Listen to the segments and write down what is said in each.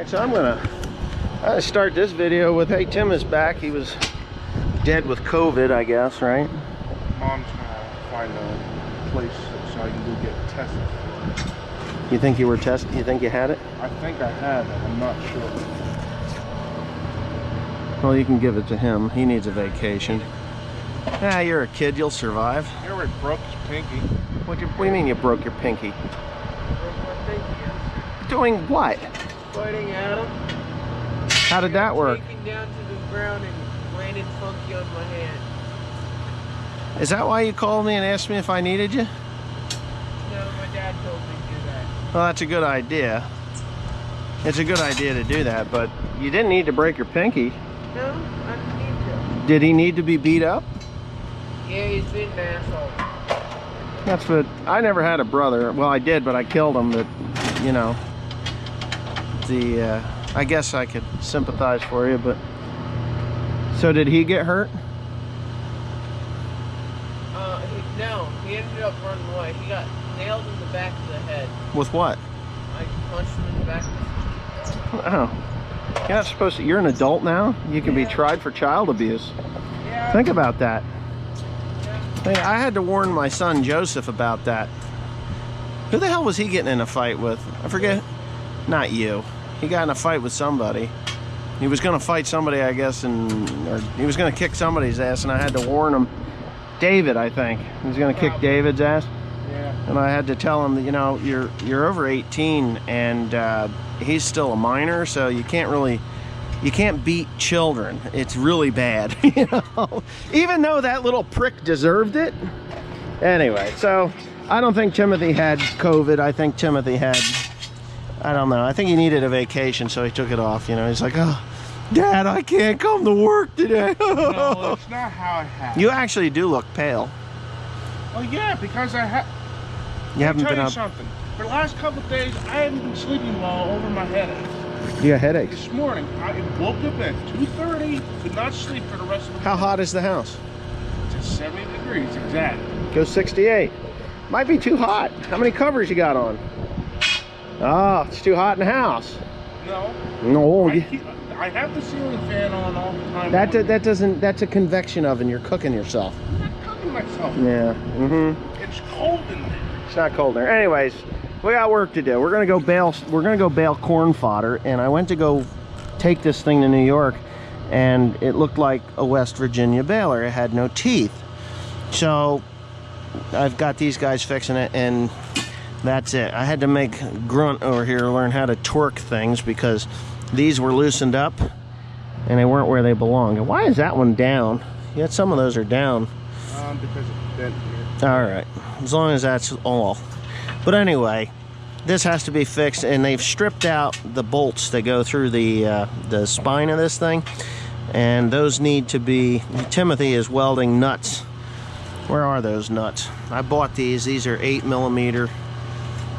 Alright, so I'm gonna start this video with, hey, Tim is back. He was dead with COVID, I guess, right? Mom's gonna find a place so I can go get tested for it. You think you were tested? You think you had it? I think I had it. I'm not sure. Well, you can give it to him. He needs a vacation. Ah, you're a kid. You'll survive. I already broke his pinky. What do you mean you broke your pinky? Broke my pinky. Doing what? Fighting Adam. How did that work? Taking down to the ground and landing funky on my hand. Is that why you called me and asked me if I needed you? No, my dad told me to do that. Well, that's a good idea. It's a good idea to do that, but you didn't need to break your pinky. No, I didn't need to. Did he need to be beat up? Yeah, he's been an asshole. That's what, I never had a brother. Well, I did, but I killed him. But, you know, I guess I could sympathize for you, but. So did he get hurt? No, he ended up running away. He got nailed in the back of the head. With what? I punched him in the back of the head. Oh. You're not supposed to, you're an adult now? You can be tried for child abuse. Yeah. Think about that. Yeah. Hey, I had to warn my son Joseph about that. Who the hell was he getting in a fight with? I forget. Not you. He got in a fight with somebody. He was going to fight somebody, I guess, or he was going to kick somebody's ass, and I had to warn him. David, I think. He was going to kick David's ass. Yeah. And I had to tell him that, you know, you're over 18, and he's still a minor, so you can't beat children. It's really bad, you know. Even though that little prick deserved it. Anyway, so I don't think Timothy had COVID. I think Timothy had, I don't know. I think he needed a vacation, so he took it off. You know, he's like, oh, Dad, I can't come to work today. No, that's not how it happened. You actually do look pale. Oh yeah, because I have. You haven't tell been you up. something. For the last couple of days, I haven't been sleeping well over my headache. You got headaches. This morning, I woke up at 2:30, could not sleep for the rest of the How day. hot is the house? It's 70 degrees, exactly. Go 68. Might be too hot. How many covers you got on? Oh, it's too hot in the house. No. No. I have the ceiling fan on all the time. That doesn't. That's a convection oven. You're cooking yourself. I'm not cooking myself. Yeah. It's cold in there. It's not cold there. Anyways, we got work to do. We're gonna go bale. We're gonna go bale corn fodder, and I went to go take this thing to New York, and it looked like a West Virginia baler. It had no teeth. So I've got these guys fixing it, and that's it. I had to make Grunt over here learn how to torque things because these were loosened up and they weren't where they belong. And why is that one down? Yet some of those are down. Because it's bent here. All right, as long as that's all. But anyway, this has to be fixed, and they've stripped out the bolts that go through the spine of this thing, and those need to be. Timothy is welding nuts. Where are those nuts? I bought these. These are 8mm.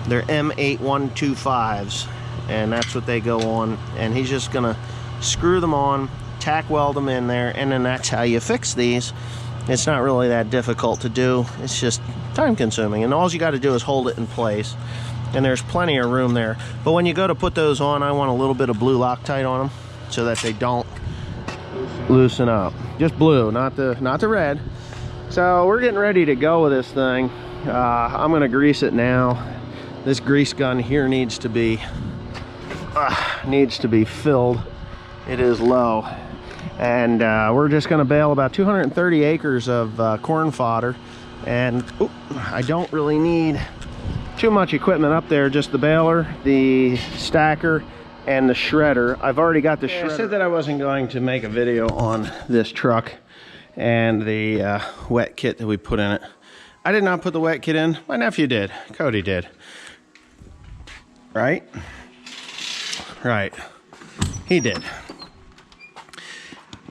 They're M8125s, and that's what they go on. And he's just gonna screw them on, tack weld them in there, and then that's how you fix these. It's not really that difficult to do. It's just time consuming, and all you got to do is hold it in place, and there's plenty of room there. But when you go to put those on, I want a little bit of blue Loctite on them so that they don't loosen up. Just blue, not the red. So we're getting ready to go with this thing. I'm gonna grease it now. This grease gun here needs to be filled. It is low. And we're just gonna bale about 230 acres of corn fodder. And I don't really need too much equipment up there, just the baler, the stacker, and the shredder. I've already got the shredder. I said that I wasn't going to make a video on this truck and the wet kit that we put in it. I did not put the wet kit in. My nephew did. Cody did. Right? Right. He did.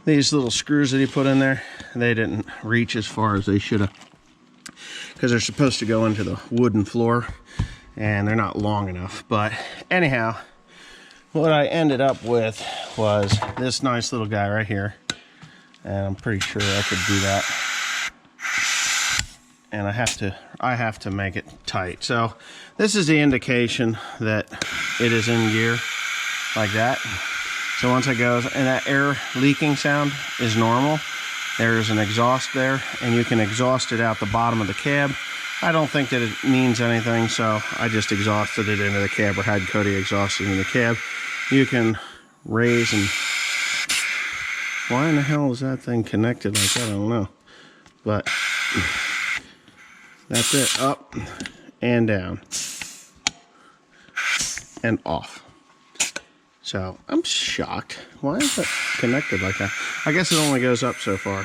These little screws that he put in there, they didn't reach as far as they should have, because they're supposed to go into the wooden floor, and they're not long enough. But anyhow, what I ended up with was this nice little guy right here, and I'm pretty sure I could do that. And I have to make it tight. So this is the indication that it is in gear. like that. So once it goes, and that air leaking sound is normal. There's an exhaust there, and you can exhaust it out the bottom of the cab. I don't think that it means anything, so I just exhausted it into the cab, or had Cody exhaust it in the cab. You can raise and... Why in the hell is that thing connected like that? I don't know. But that's it. Up and down and off. So I'm shocked. Why is it connected like that? I guess it only goes up so far.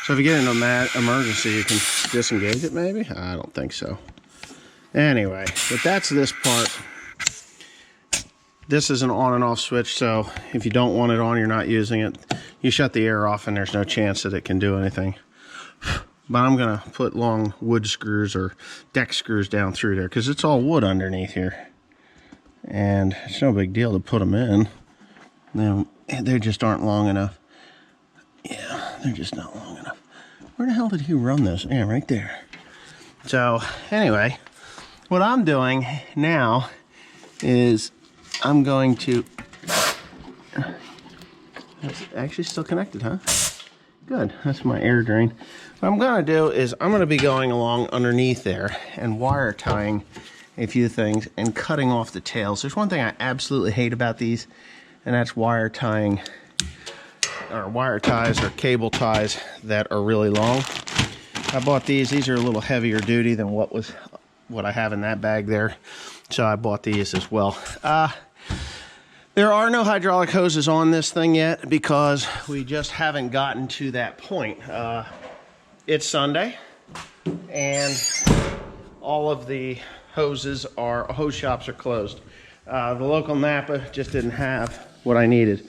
So if you get in an emergency, you can disengage it maybe? I don't think so. Anyway, but that's this part. This is an on and off switch, so if you don't want it on, you're not using it, you shut the air off and there's no chance that it can do anything. But I'm gonna put long wood screws or deck screws down through there because it's all wood underneath here. And it's no big deal to put them in. They just aren't long enough. Yeah, they're just not long enough. Where the hell did he run this? Yeah, right there. So anyway, what I'm doing now is I'm going to... That's actually still connected, huh? Good, that's my air drain. What I'm gonna do is I'm gonna be going along underneath there and wire tying a few things and cutting off the tails. There's one thing I absolutely hate about these, and that's wire tying, or wire ties or cable ties that are really long. I bought these. These are a little heavier duty than what I have in that bag there. So I bought these as well. There are no hydraulic hoses on this thing yet because we just haven't gotten to that point. It's Sunday, and all of the hose shops are closed. The local Napa just didn't have what I needed.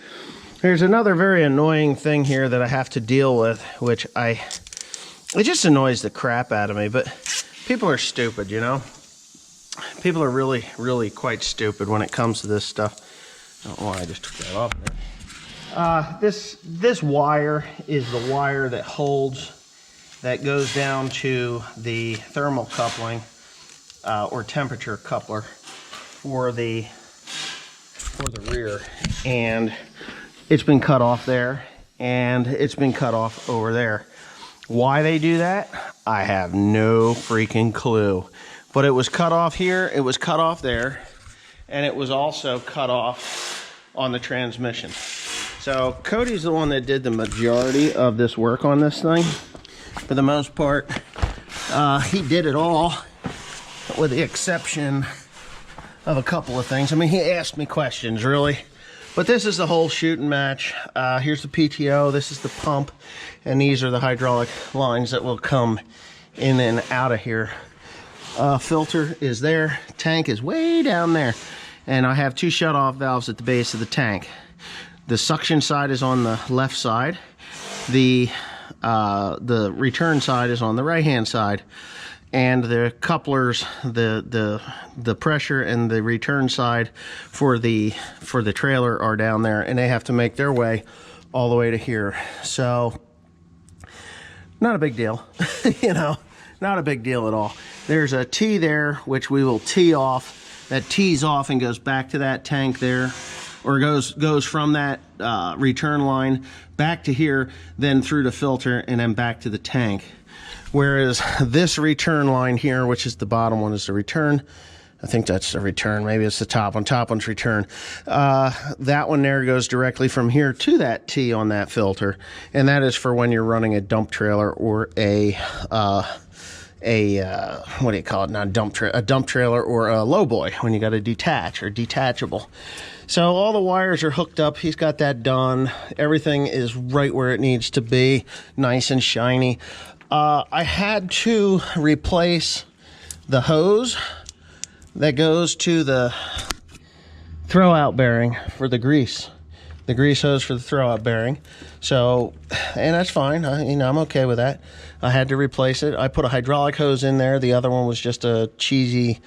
There's another very annoying thing here that I have to deal with, which it just annoys the crap out of me, but people are stupid, you know? People are really, really quite stupid when it comes to this stuff. I don't know why I just took that off. This wire is the wire that goes down to the thermal coupling or temperature coupler for the rear, and it's been cut off there, and it's been cut off over there. Why they do that, I have no freaking clue. But it was cut off here, it was cut off there, and it was also cut off on the transmission. So Cody's the one that did the majority of this work on this thing. For the most part, he did it all, with the exception of a couple of things. I mean, he asked me questions, really. But this is the whole shooting match. Here's the PTO, this is the pump, and these are the hydraulic lines that will come in and out of here. Filter is there, tank is way down there, and I have two shut-off valves at the base of the tank. The suction side is on the left side. The return side is on the right-hand side, and the couplers, the pressure and the return side for the trailer are down there, and they have to make their way all the way to here. So not a big deal. You know, not a big deal at all. There's a T there which we will tee off. That tees off and goes back to that tank there, or goes from that return line back to here, then through the filter, and then back to the tank. Whereas this return line here, which is the bottom one, is the return. I think that's the return. Maybe it's the top one. Top one's return. That one there goes directly from here to that T on that filter, and that is for when you're running a dump trailer or a what do you call it? Not a dump trailer or a lowboy, when you got a detach or detachable. So all the wires are hooked up. He's got that done. Everything is right where it needs to be, nice and shiny. I had to replace the hose that goes to the throwout bearing for the grease hose for the throwout bearing. So, and that's fine. I'm okay with that. I had to replace it. I put a hydraulic hose in there. The other one was just a cheesy,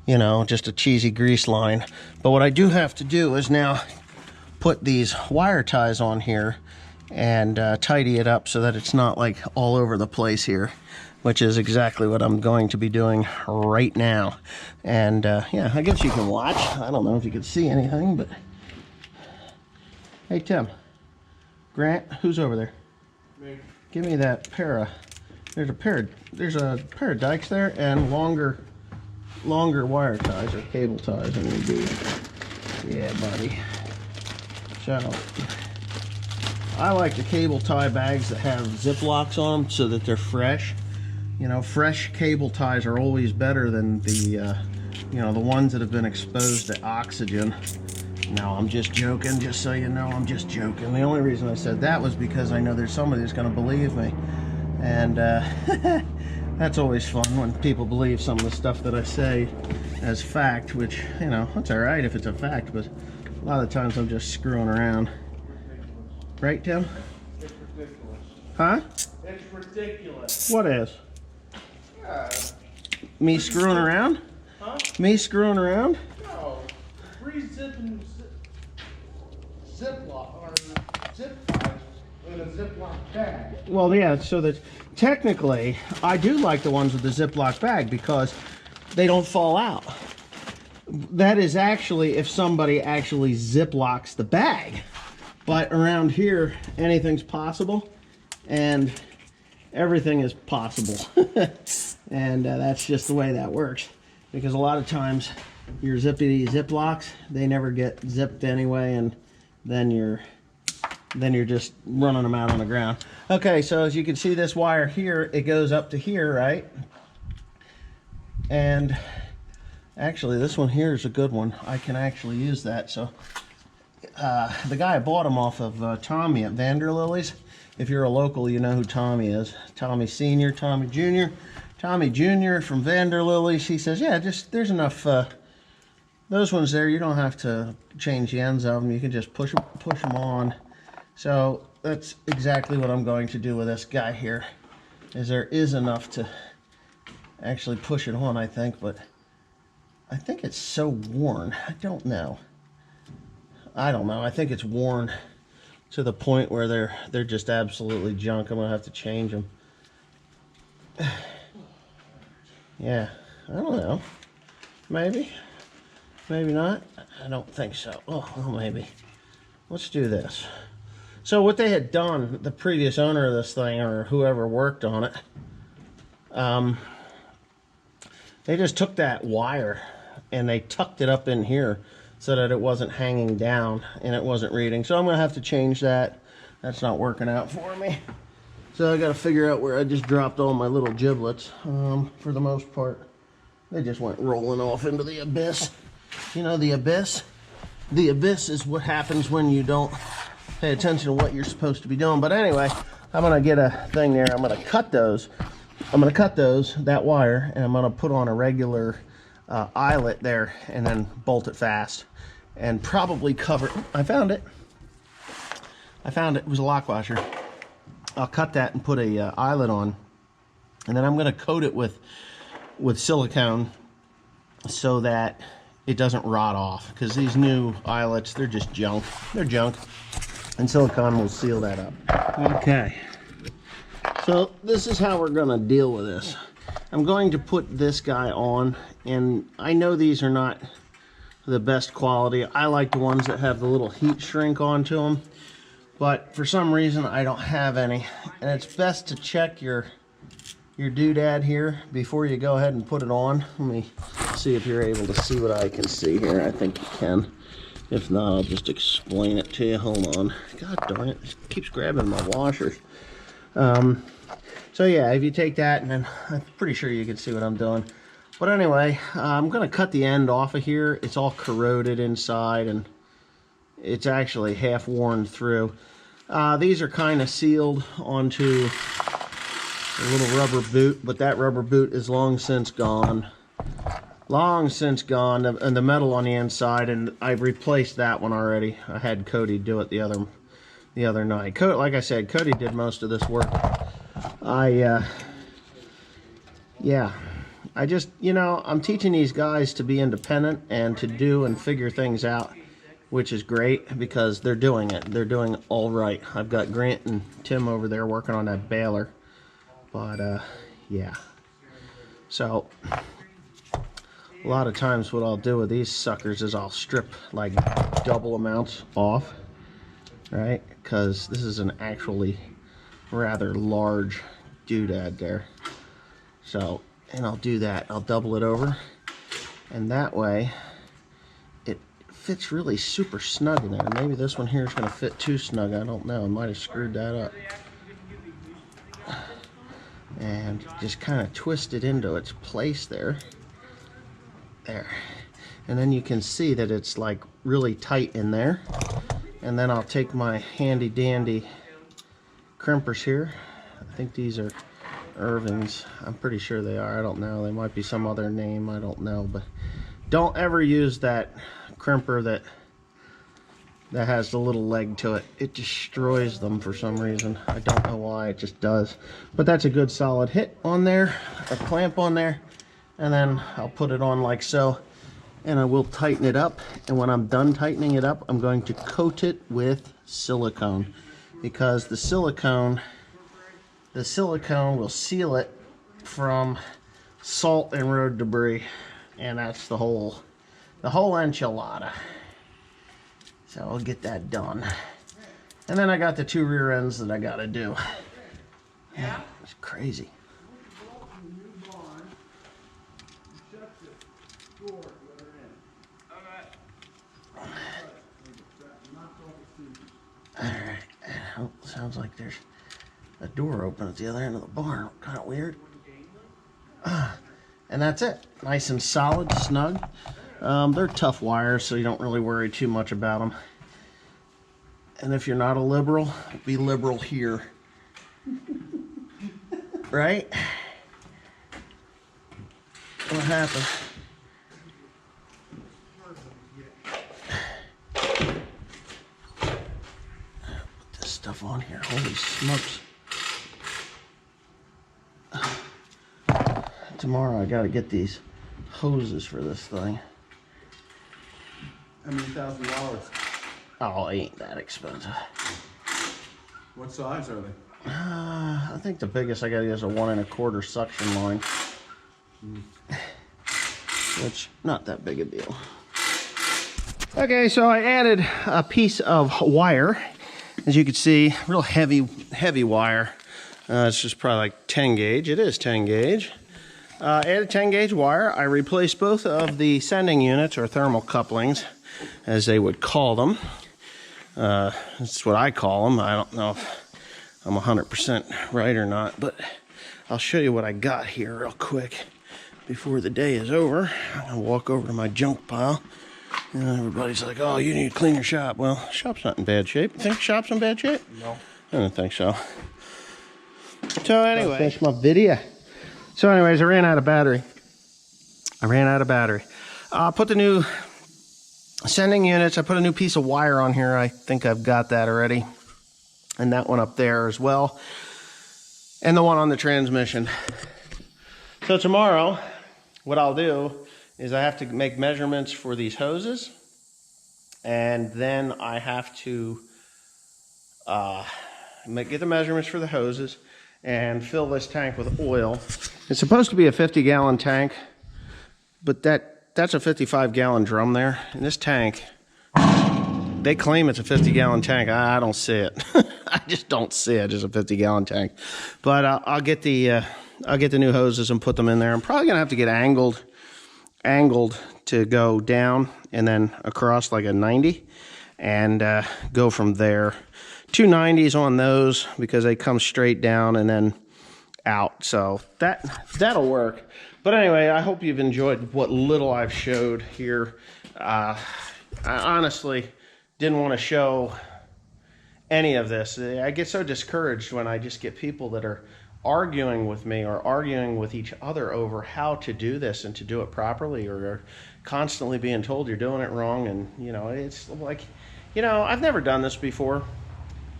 grease line. But what I do have to do is now put these wire ties on here and tidy it up so that it's not like all over the place here, which is exactly what I'm going to be doing right now. And yeah, I guess you can watch. I don't know if you can see anything, but Hey Tim, Grant, who's over there? Me. Give me that pair of, there's a pair of dikes there and longer wire ties or cable ties I need to. Yeah, buddy. So I like the cable tie bags that have zip locks on them so that they're fresh. You know, fresh cable ties are always better than the you know, the ones that have been exposed to oxygen. No, I'm just joking, just so you know, I'm just joking. The only reason I said that was because I know there's somebody that's going to believe me. And that's always fun when people believe some of the stuff that I say as fact, which, you know, that's all right if it's a fact, but a lot of the times I'm just screwing around. Right, Tim? It's ridiculous. Huh? It's ridiculous. What is? Yeah. Me screwing around? Huh? Me screwing around? No. Re-zipping Ziploc or zip ties in a Ziploc bag. Well, yeah, so that technically I do like the ones with the Ziploc bag because they don't fall out. That is actually if somebody actually Ziplocks the bag. But around here, anything's possible and everything is possible. And that's just the way that works. Because a lot of times your zippity Ziplocs, they never get zipped anyway, and then you're just running them out on the ground. Okay, so as you can see, this wire here, it goes up to here, right? And actually this one here is a good one. I can actually use that. So the guy I bought them off of Tommy at Vanderlilies. If you're a local, you know who Tommy is. Tommy Senior, Tommy Junior. Tommy Jr. from Vanderlilies, he says, yeah, just there's enough, those ones there, you don't have to change the ends of them. You can just push them on. So that's exactly what I'm going to do with this guy here, is there is enough to actually push it on, I think, but I think it's so worn. I don't know. I think it's worn to the point where they're just absolutely junk. I'm going to have to change them. Yeah, I don't know. Maybe. Maybe not. I don't think so. Oh, well, maybe. Let's do this. So what they had done, the previous owner of this thing, or whoever worked on it, they just took that wire and they tucked it up in here so that it wasn't hanging down and it wasn't reading. So I'm going to have to change that. That's not working out for me. So I got to figure out where I just dropped all my little giblets. For the most part, they just went rolling off into the abyss. You know, the abyss? The abyss is what happens when you don't pay attention to what you're supposed to be doing. But anyway, I'm going to get a thing there. I'm going to cut those. That wire, and I'm going to put on a regular eyelet there and then bolt it fast. And probably cover it. I found it. It was a lock washer. I'll cut that and put a eyelet on, and then I'm going to coat it with silicone so that it doesn't rot off, because these new eyelets, they're just junk. They're junk, and silicone will seal that up. Okay, so this is how we're going to deal with this. I'm going to put this guy on, and I know these are not the best quality. I like the ones that have the little heat shrink onto them. But for some reason, I don't have any. And it's best to check your doodad here before you go ahead and put it on. Let me see if you're able to see what I can see here. I think you can. If not, I'll just explain it to you. Hold on. God darn it. It keeps grabbing my washers. So yeah, if you take that, and then I'm pretty sure you can see what I'm doing. But anyway, I'm going to cut the end off of here. It's all corroded inside, and it's actually half worn through. These are kind of sealed onto a little rubber boot, but that rubber boot is long since gone. Long since gone, and the metal on the inside, and I've replaced that one already. I had Cody do it the other night. Like I said, Cody did most of this work. Yeah, I just, you know, I'm teaching these guys to be independent and to do and figure things out, which is great because they're doing it. They're doing all right. I've got Grant and Tim over there working on that baler. But, yeah. So, a lot of times what I'll do with these suckers is I'll strip like double amounts off. right? Because this is an actually rather large doodad there. So, and I'll do that. I'll double it over, and that way it fits really super snug in there. Maybe this one here is going to fit too snug. I don't know. I might have screwed that up. And just kind of twist it into its place there. There. And then you can see that it's like really tight in there. And then I'll take my handy dandy crimpers here. I think these are Irving's. I'm pretty sure they are. I don't know. They might be some other name. I don't know. But don't ever use that crimper that has the little leg to it. It destroys them for some reason. I don't know why. It just does. But that's a good solid hit on there. A clamp on there. And then I'll put it on like so. And I will tighten it up. And when I'm done tightening it up, I'm going to coat it with silicone. Because the silicone will seal it from salt and road debris. And that's the whole enchilada. So I'll get that done. And then I got the 2 rear ends that I gotta do. Yeah, it's crazy. Alright, oh, sounds like there's a door open at the other end of the barn. Kind of weird. And that's it. Nice and solid, snug. They're tough wires, so you don't really worry too much about them. And if you're not a liberal, be liberal here. Right? What happened? Put this stuff on here. Holy smokes. Tomorrow I gotta get these hoses for this thing. How many $1,000? Oh, it ain't that expensive. What size are they? I think the biggest I got is a 1 1/4 suction line. Which, not that big a deal. Okay, so I added a piece of wire. As you can see, real heavy wire. It's just probably like 10 gauge. It is 10 gauge. Added 10 gauge wire. I replaced both of the sending units, or thermal couplings, as they would call them. That's what I call them. I don't know if I'm 100% right or not, but I'll show you what I got here real quick before the day is over. I'm gonna walk over to my junk pile. Everybody's like, oh, you need to clean your shop. Well, shop's not in bad shape. You think shop's in bad shape? No. I don't think so. So anyway, finish my video. So anyways, I ran out of battery. I put the new sending units, I put a new piece of wire on here. I think I've got that already. And that one up there as well. And the one on the transmission. So tomorrow, what I'll do is I have to make measurements for these hoses. And then I have to get the measurements for the hoses and fill this tank with oil. It's supposed to be a 50-gallon tank, but that's a 55-gallon drum there. And this tank, they claim it's a 50-gallon tank. I don't see it. I just don't see it as a 50-gallon tank. But I'll get the new hoses and put them in there. I'm probably gonna have to get angled to go down and then across like a 90 and go from there. 2 90s on those because they come straight down and then out. So that'll work. But anyway, I hope you've enjoyed what little I've showed here. I honestly didn't want to show any of this. I get so discouraged when I just get people that are arguing with me or arguing with each other over how to do this and to do it properly, or are constantly being told you're doing it wrong. And it's like, I've never done this before.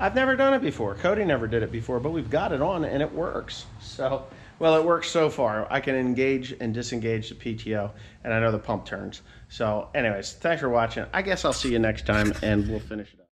I've never done it before. Cody never did it before, but we've got it on and it works. So, well, it works so far. I can engage and disengage the PTO, and I know the pump turns. So anyways, thanks for watching. I guess I'll see you next time and we'll finish it up.